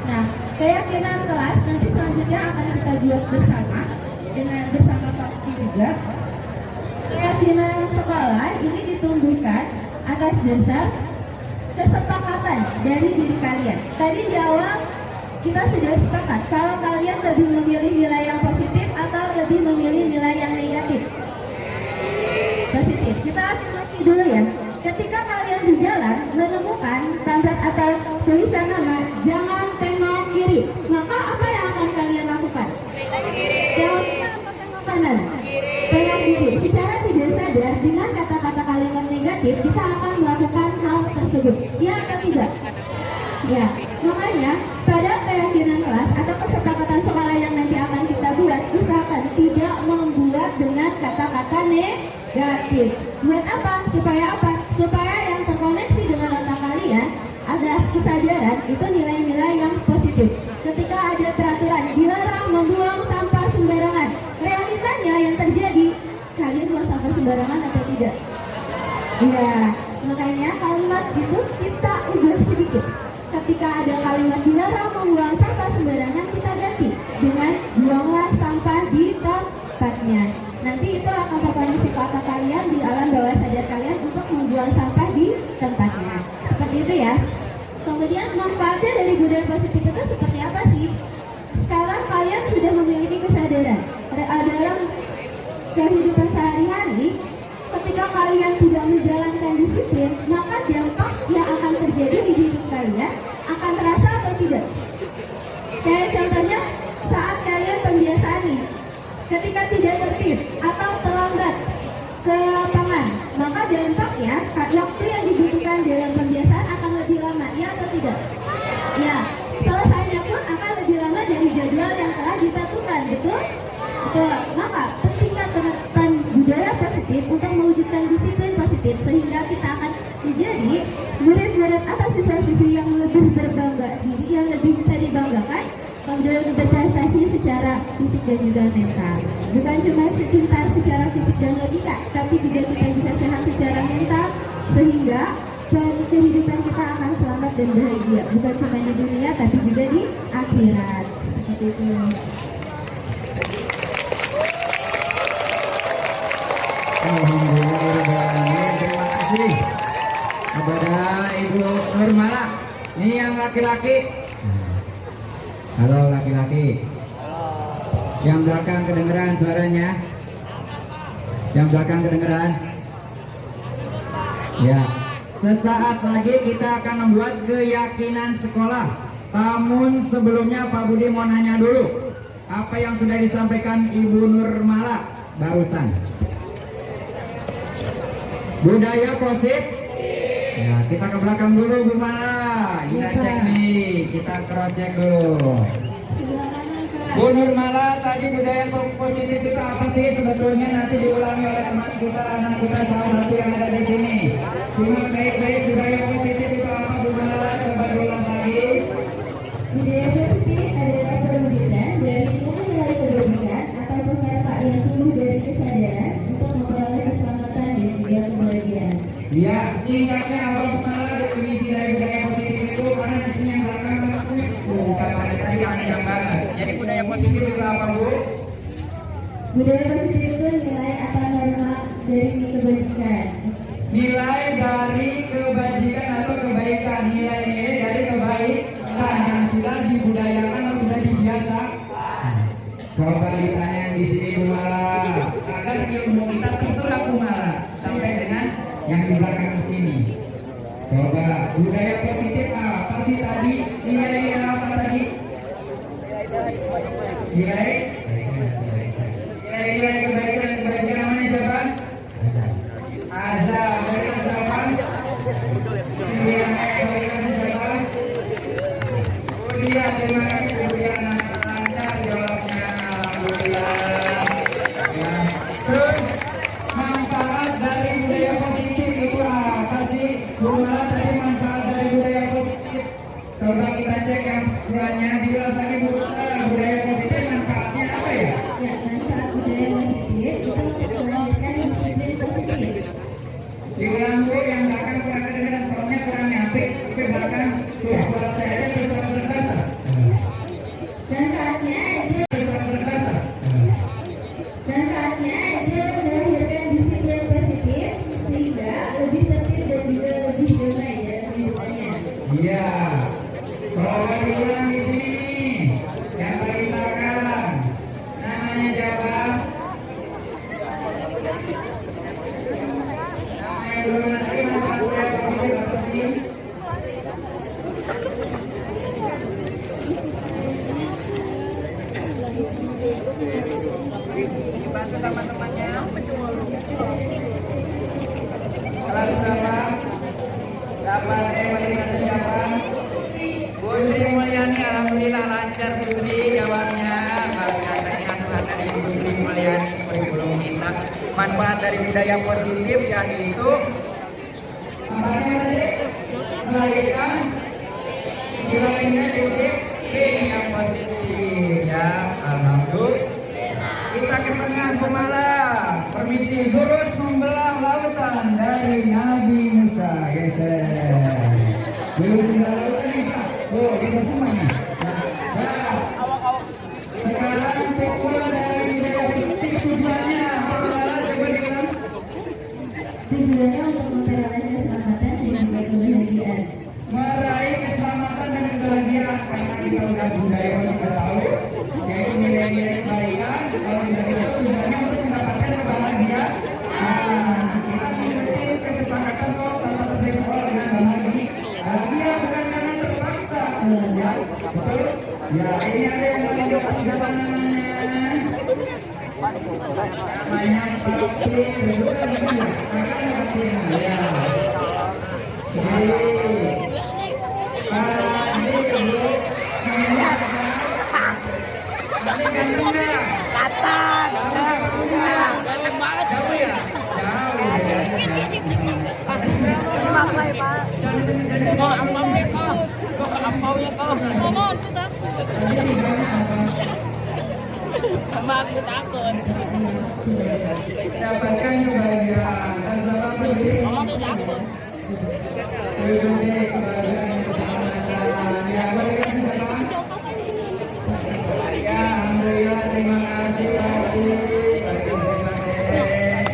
Nah, keyakinan kelas nanti selanjutnya akan kita buat bersama bersama Pak Budi juga. Keyakinan sekolah ini ditumbuhkan atas dasar kesepakatan dari diri kalian. Tadi di awal kita sudah sepakat kalau kalian lebih memilih nilai yang positif atau lebih memilih nilai yang negatif. Positif. Kita afirmasi dulu ya. Ketika kalian di jalan menemukan pamflet atau tulisan nama jangan tengok kiri, maka apa yang akan kalian lakukan? Tengok kanan, tengok kiri. Secara tidak sadar dengan kata-kata kalimat negatif kita akan melakukan hal tersebut. Ya atau tidak? Ya. Makanya pada keyakinan kelas atau kesepakatan sekolah yang nanti akan kita buat, usahakan tidak membuat dengan kata-kata negatif. negatif. Buat apa? Supaya yang terkoneksi dengan otak kalian ada kesadaran itu nilai-nilai yang positif. Ketika ada peraturan dilarang membuang sampah sembarangan, realitanya yang terjadi kalian buang sampah sembarangan atau tidak? Iya, makanya kalimat itu kita ubah sedikit. Ketika ada kalimat dilarang membuang sampah sembarangan, kita ganti dengan buanglah sampah di tempatnya. Nanti itu akan terkoneksi ke otak kalian di alam bawah sadar kalian untuk membuang sampah di tempatnya. Seperti itu ya. Kemudian manfaatnya dari budaya positif itu seperti apa sih? Sekarang kalian sudah memiliki kesadaran dalam kehidupan sehari-hari. Ketika kalian tidak menjalankan disiplin, maka dampak yang akan terjadi di hidup kalian akan terasa atau tidak? Kayak contohnya saat kalian pembiasaan nih, ketika tidak tertib atau terlambat ke lapangan, maka dampaknya waktu yang dibutuhkan dalam pembiasaan akan lebih lama, ya atau tidak? Ya, selesainya pun akan lebih lama dari jadwal yang telah ditentukan, betul? Betul. Maka pentingnya penerapan budaya positif untuk mewujudkan disiplin positif sehingga kita akan menjadi murid-murid atau siswa-siswi yang lebih berbangga diri, yang lebih bisa dibanggakan, kemudian berprestasi secara fisik dan juga mental. Bukan cuma pintar secara fisik dan logika, tapi juga kita bisa sehat secara mental sehingga kehidupan kita akan selamat dan bahagia. Bukan cuma di dunia tapi juga di akhirat. Seperti itu. Alhamdulillah, terima kasih kepada Ibu Nurmala. Ini yang laki-laki. Halo laki-laki. Yang belakang kedengeran suaranya? Yang belakang kedengeran? Ya. Sesaat lagi kita akan membuat keyakinan sekolah. Namun sebelumnya Pak Budi mau nanya dulu, apa yang sudah disampaikan Ibu Nurmala barusan? Budaya positif. Ya, kita ke belakang dulu Bu Mala. Kita cek nih, kita cross check dulu. Bu Nurmala, tadi budaya positif itu apa sih sebetulnya? Nanti diulangi oleh teman kita, anak kita salah satu yang ada di sini. Simak baik-baik, budaya positif itu apa Bu Mala? Coba diulang lagi. Budaya positif adalah perwujudan dari nilai kebajikan atau pemanfaat yang tumbuh dari kesadaran untuk memperoleh keselamatan dan juga kebahagiaan. Ya, singkatnya apa Bu Mala definisi dari budaya positif itu? Karena di sini yang belakang bukan pada tadi panjang banget. Jadi budaya positif itu apa Bu? Budaya positif itu nilai atau norma dari kebajikan. Nilai dari kebajikan atau kebaikan, nilai-nilai dari kebaikan yang sudah dibudayakan atau sudah dibiasa. Coba ditanya yang di sini Bu Mala, agar ilmu kita terserap Bu Mala sampai dengan yang di belakang sini. Coba budaya positif apa sih tadi? Nilai-nilai apa tadi? Nilai kebaikan dan kebajikan mana coba? Azab dari berapa? Kemudian terima kasih kemudian lancar jawabnya, alhamdulillah. Ya. Terus manfaat dari budaya positif itu apa sih? Bu Mala tadi manfaat dari budaya positif. Coba kita cek yang kurangnya diulang lagi Bu. Budaya positif manfaatnya apa ya? Ya, manfaat budaya positif itu untuk melanjutkan disiplin positif. Diulang Bu, yang belakang kurang kedengeran soalnya kurang nyampe ke belakang. Tuh, suara saya aja bisa terasa. Manfaatnya itu Terasa. Manfaatnya itu melahirkan disiplin positif sehingga lebih tertib dan juga lebih damai dalam kehidupannya. Iya. Coba diulang di sini nih. Yang paling belakang. Namanya siapa? Namanya belum lagi manfaat budaya positif apa sih? Dibantu sama temannya. Kelas berapa? Dapat evaluasi siapa? Bu Sri Mulyani, alhamdulillah lancar Bu Sri jawabnya. Luar biasa, ingat dari Bu Sri Mulyani kurikulum kita. manfaat dari budaya positif yaitu melahirkan nilai-nilai disiplin yang positif ya. Alhamdulillah. Kita ke tengah Sumala. Permisi, jurus membelah lautan dari Nabi Musa. Geser. Jurus membelah lautan nih Pak. Oh, kita semua nih. Nah, sekarang pokok dari tujuannya. Coba diulang. Tujuannya untuk memperoleh keselamatan dan juga kebahagiaan. Meraih keselamatan dan kebahagiaan karena kita udah budaya kita tahu yaitu nilai-nilai kebaikan. Kalau tidak itu tujuannya untuk mendapatkan kebahagiaan. Nah, kita mengikuti kesepakatan kok tata tertib sekolah dengan bahagia. Bahagia bukan karena terpaksa. Ya, betul. Ya, ini ada yang menunjukkan perjalanannya. Namanya Papi, bukan begitu. Makanya Papi. Ya. Aku takut. Dapatkan kebahagiaan dan selamat berdiri. Alhamdulillah, terima kasih Pak.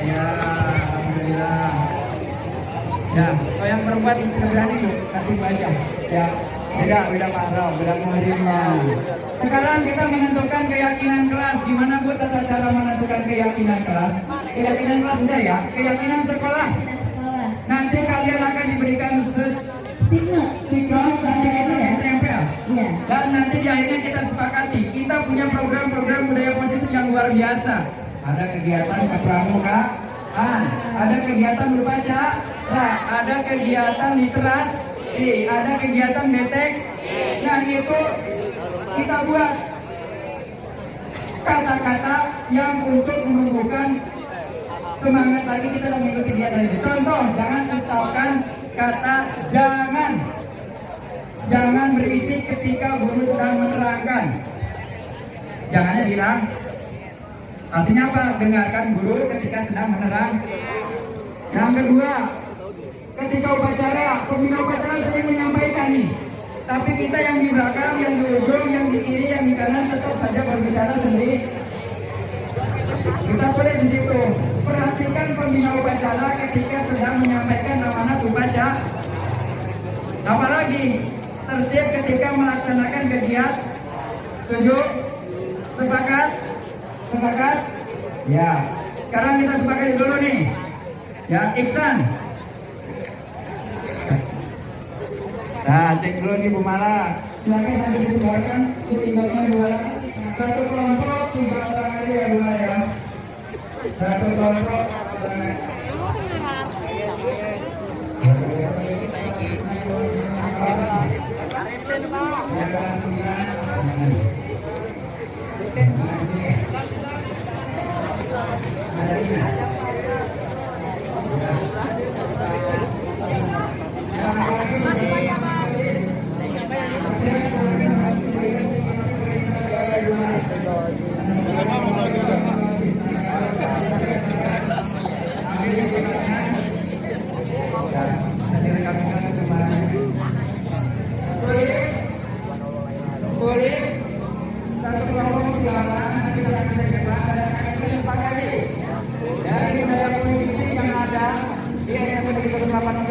Ya, alhamdulillah. Ya, kalau yang perempuan berani yuk, kasih aja. Ya, beda muhrimnya. Sekarang kita menentukan keyakinan kelas. Gimana Bu tata cara menentukan keyakinan kelas? Keyakinan kelas udah ya, keyakinan sekolah. Nanti kalian akan diberikan stiker dan tempel. Iya. Dan nanti di akhirnya kita sepakati, kita punya program-program budaya positif yang luar biasa. Ada kegiatan kepramukaan, ada kegiatan berbaca, ada kegiatan literasi, ada kegiatan detek. Nah itu kita buat kata-kata yang untuk menumbuhkan semangat lagi kita dalam mengikuti kegiatan ini. Contoh, jangan ucapkan kata jangan. Jangan berisik ketika guru sedang menerangkan. Jangannya bilang. Artinya apa? Dengarkan guru ketika sedang menerang. Yang kedua, ketika upacara, pembina upacara sering menyampaikan nih. Tapi kita yang di belakang, yang di ujung, yang di kiri, yang di kanan tetap saja berbicara sendiri. Kita boleh di situ. Perhatikan pembina upacara ketika sedang menyampaikan amanat upacara. Apalagi tertib ketika melaksanakan kegiatan. Setuju? Sepakat? Sepakat? Ya. Sekarang kita sepakat dulu nih. Ya, Iksan. Nah, cek dulu nih Bu Mala. Silakan sambil disebarkan tinggalnya Bu Mala. Satu kelompok 3 orang aja ya Bu Mala ya. Satu kelompok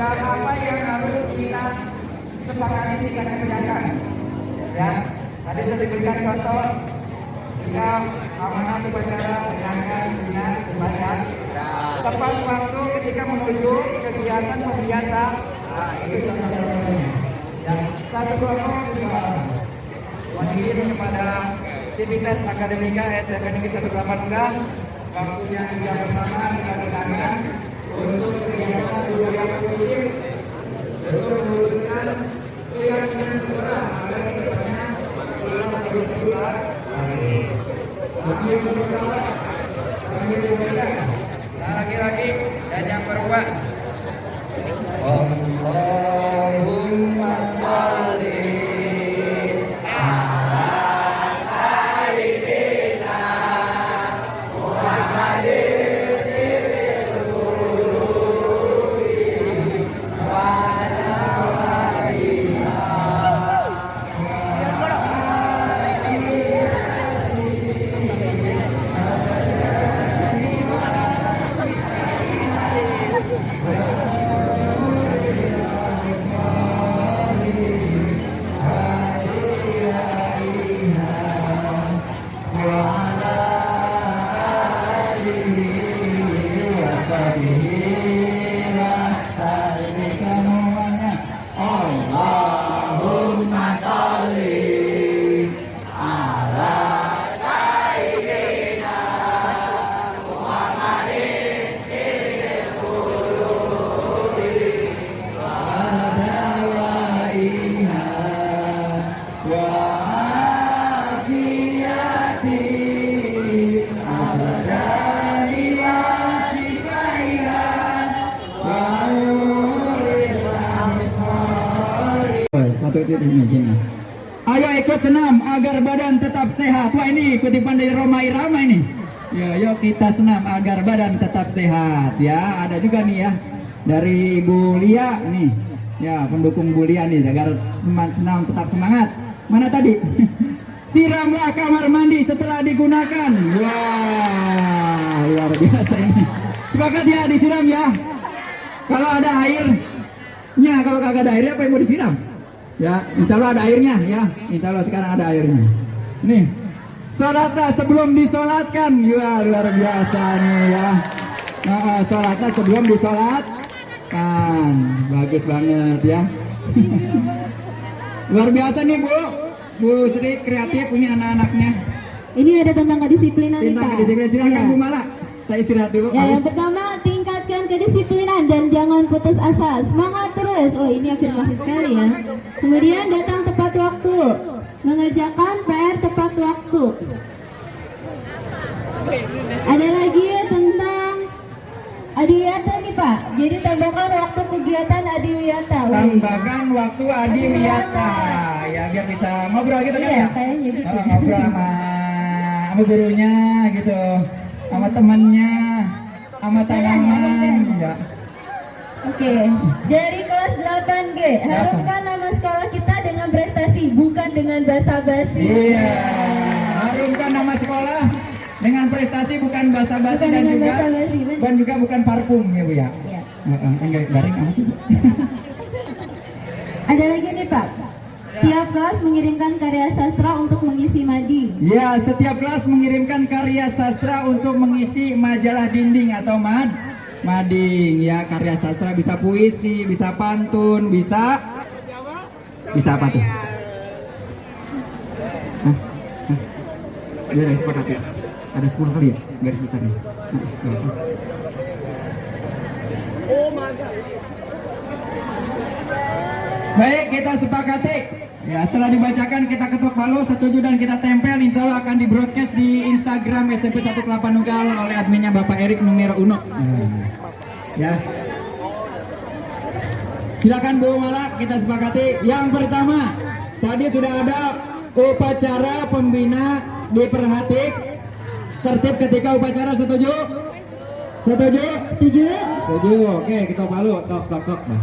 apa yang harus kita sepakati kita kerjakan. Ya, tadi sudah diberikan contoh. Kita amanat upacara dengarkan, ingat, membaca. Tepat waktu ketika menuju kegiatan pembiasa. Nah, itu contoh-contohnya. Ya, satu kelompok juga mengirim kepada aktivitas akademika SMNG 180. Waktunya jam pertama kita gunakan untuk kegiatan budaya positif untuk mewujudkan keyakinan sekolah agar kedepannya kelas berubah. Kami berusaha, kami berupaya laki-laki dan yang perempuan. Allahumma sholli ala sayyidina Muhammadin wa ala alihi semuanya. Allahumma sholli ala sayyidina Muhammadin sirril qulubi wa dawaiha wa afiyati abadani wa shifaiha wa nuril absari. Satu titik ini sini. Ayo ikut senam agar badan tetap sehat. Wah, ini kutipan dari Roma Irama ini. Ya, yuk kita senam agar badan tetap sehat ya. Ada juga nih ya dari Ibu Lia nih. Ya, pendukung Bu Lia nih agar senam tetap semangat. Mana tadi? Siramlah kamar mandi setelah digunakan. Wah, luar biasa ini. Sepakat ya disiram ya. Kalau ada airnya, kalau kagak ada airnya apa yang mau disiram? Ya, insya Allah ada airnya ya. Insya Allah sekarang ada airnya. Nih, sholatlah sebelum disolatkan. Wah, luar biasa nih ya. Sholatlah sebelum disolatkan. Bagus banget ya. Luar biasa nih Bu Sri kreatif punya anak-anaknya. Ini ada tentang kedisiplinan nih, Tentang Pak. kedisiplinan, silakan Ya. Bu Mala. Saya istirahat dulu. Ya, yang Haus. pertama tingkatkan kedisiplinan dan jangan putus asa. Semangat terus. Oh, ini afirmasi sekali ya. Kemudian datang tepat waktu. Mengerjakan PR tepat waktu. Ada lagi tentang adiwiyata nih Pak. Jadi tambahkan waktu kegiatan adiwiyata. Tambahkan waktu adiwiyata. Ya biar bisa ngobrol gitu kan Iya, ya. kayaknya gitu. Ngobrol sama gurunya gitu. Sama temannya, sama tanaman ya. Oke, dari kelas 8G, harumkan nama sekolah kita dengan prestasi, bukan dengan basa-basi. Iya. Harumkan nama sekolah dengan prestasi bukan basa-basi Bukan dan dengan juga basa-basi, benar. dan juga bukan parfum ya Bu ya. Iya. Enggak garing amat sih Bu. Ada lagi nih Pak, tiap kelas mengirimkan karya sastra untuk mengisi mading. Ya, setiap kelas mengirimkan karya sastra untuk mengisi majalah dinding atau mading. Ya, karya sastra bisa puisi, bisa pantun, bisa apa tuh? Ya, dari sepakat ya. Ada 10 kali ya garis besarnya. Baik, kita sepakati. Ya, setelah dibacakan kita ketuk palu, setuju dan kita tempel. Insya Allah akan di broadcast di Instagram SMP 1 Kelapa Nunggal oleh adminnya Bapak Erik numero 1. Ya. Silakan Bu Mala, kita sepakati. Yang pertama, tadi sudah ada upacara pembina diperhatik. Tertib ketika upacara, setuju? Setuju? Setuju? Setuju. Oke, kita palu. Tok. Nah.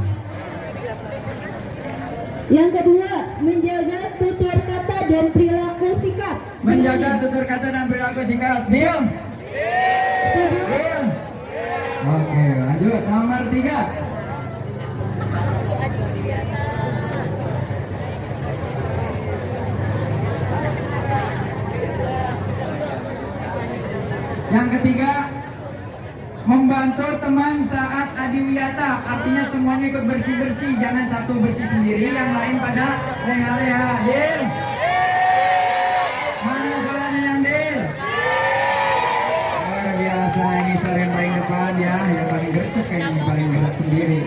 Yang kedua, menjaga tutur kata dan perilaku sikap. Menjaga tutur kata dan perilaku sikap. Deal? Deal? Oke, lanjut. Nomor 3. Yang ketiga, membantu teman saat adiwiyata. Artinya semuanya ikut bersih-bersih. Jangan satu bersih sendiri, yang lain pada leha-leha. Deal? Mana suaranya yang deal? Luar biasa, ini suara yang paling depan ya. Yang paling gercep kayaknya, paling gerak sendiri.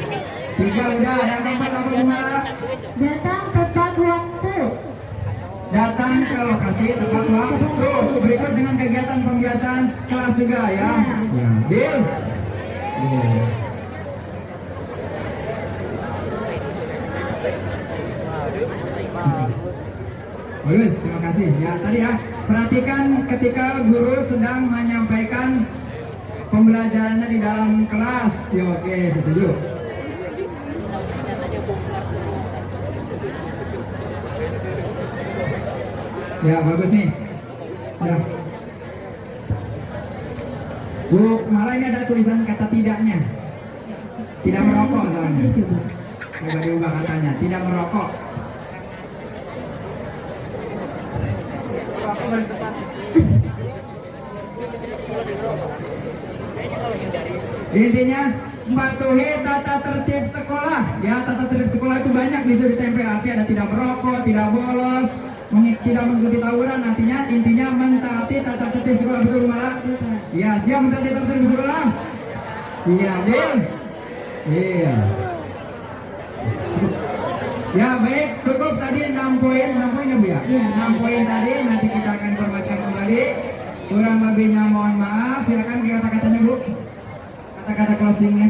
3 udah, yang keempat apa bunga? Datang tepat waktu. Datang ke lokasi tepat waktu. Berikut dengan kegiatan pembiasaan kelas juga ya. Ya. Deal? Iya. Bagus, terima kasih. Ya, tadi ya, perhatikan ketika guru sedang menyampaikan pembelajarannya di dalam kelas. Ya, oke, setuju. Ya, bagus nih. Ya. Bu, malah ini ada tulisan kata tidaknya. Tidak merokok soalnya. Coba diubah katanya, tidak merokok. Intinya mematuhi tata tertib sekolah. Ya, tata tertib sekolah itu banyak, bisa ditempel. Ada tidak merokok, tidak bolos, tidak mengikuti tawuran. Artinya intinya mentaati tata tertib sekolah, betul malah. Ya, siap mentaati tata tertib sekolah. Iya, Dil. Iya. Ya, baik, cukup tadi 6 poin ya Bu ya? 6 poin tadi, nanti kita akan informasikan kembali. Kurang lebihnya mohon maaf, silakan kata-katanya Bu. Kata-kata closingnya.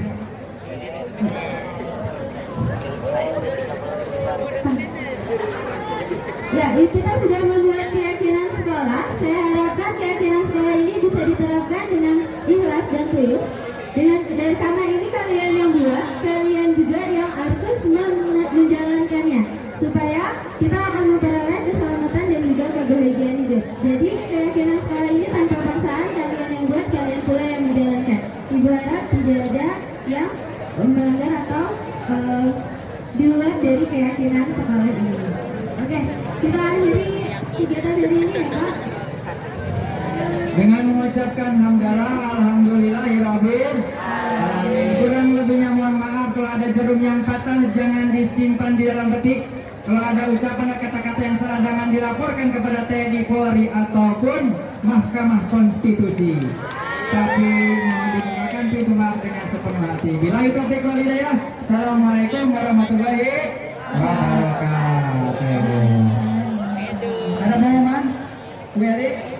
Ya, kita sudah membuat keyakinan sekolah. Saya harapkan keyakinan sekolah ini bisa diterapkan dengan ikhlas dan tulus. Dan karena ini kalian yang buat, kalian juga yang harus menjalankannya, supaya kita akan memperoleh keselamatan dan juga kebahagiaan hidup. Jadi keyakinan sekolah ini tanpa paksaan, kalian yang buat, kalian pula yang menjalankan. Ibu harap tidak ada yang melanggar atau di luar dari keyakinan sekolah ini. Oke, kita akhiri kegiatan hari ini ya Pak. Dengan mengucapkan hamdalah, alhamdulillahirabbil alamin. Kurang lebihnya mohon maaf, kalau ada jarum yang patah jangan disimpan di dalam peti. Kalau ada ucapan atau kata-kata yang salah jangan dilaporkan kepada TNI Polri ataupun Mahkamah Konstitusi. Tapi mohon digunakan pintu maaf dengan sepenuh hati. Billahi taufiq wal hidayah. Assalamualaikum warahmatullahi wabarakatuh. Ada pengumuman? Bu Eli?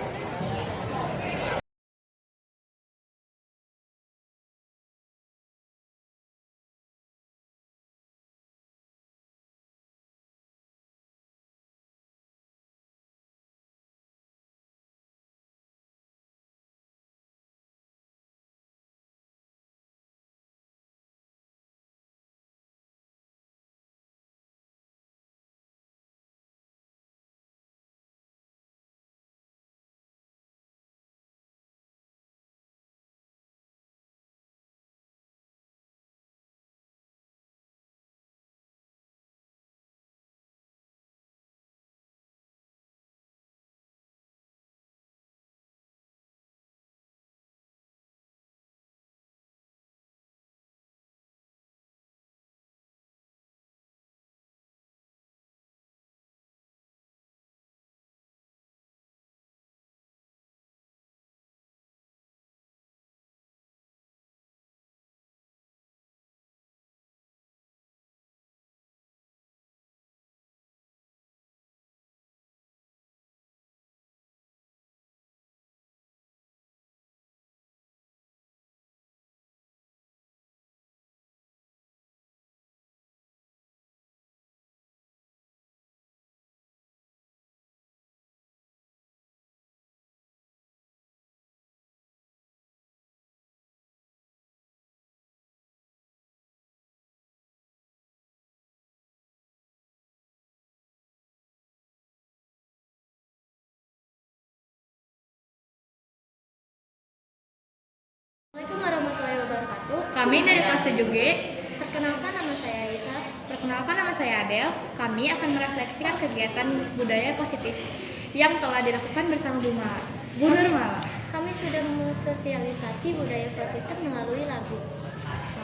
Assalamualaikum warahmatullahi wabarakatuh. Kami dari kelas 7G. Perkenalkan nama saya Aisa. Perkenalkan nama saya Adel. Kami akan merefleksikan kegiatan budaya positif yang telah dilakukan bersama Bu Nurmala. Kami sudah mensosialisasi budaya positif melalui lagu.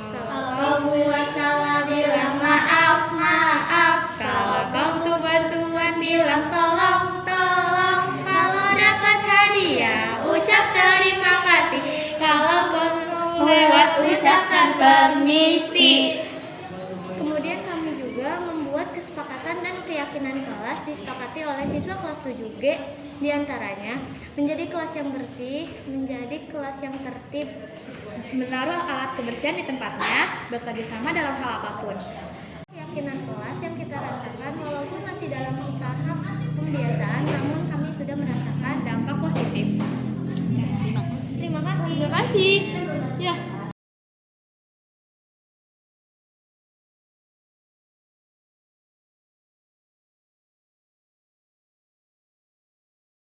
Kalau buat salah bilang maaf, maaf. Kalau kau butuh bantuan bilang tolong, tolong. Kalau dapat hadiah ucap terima kasih. Kalau lewat ucapkan permisi. Kemudian kami juga membuat kesepakatan dan keyakinan keyakinan kelas disepakati oleh siswa kelas 7G, diantaranya menjadi kelas yang bersih, menjadi kelas yang tertib, menaruh alat kebersihan di tempatnya, bekerja sama dalam hal apapun. Keyakinan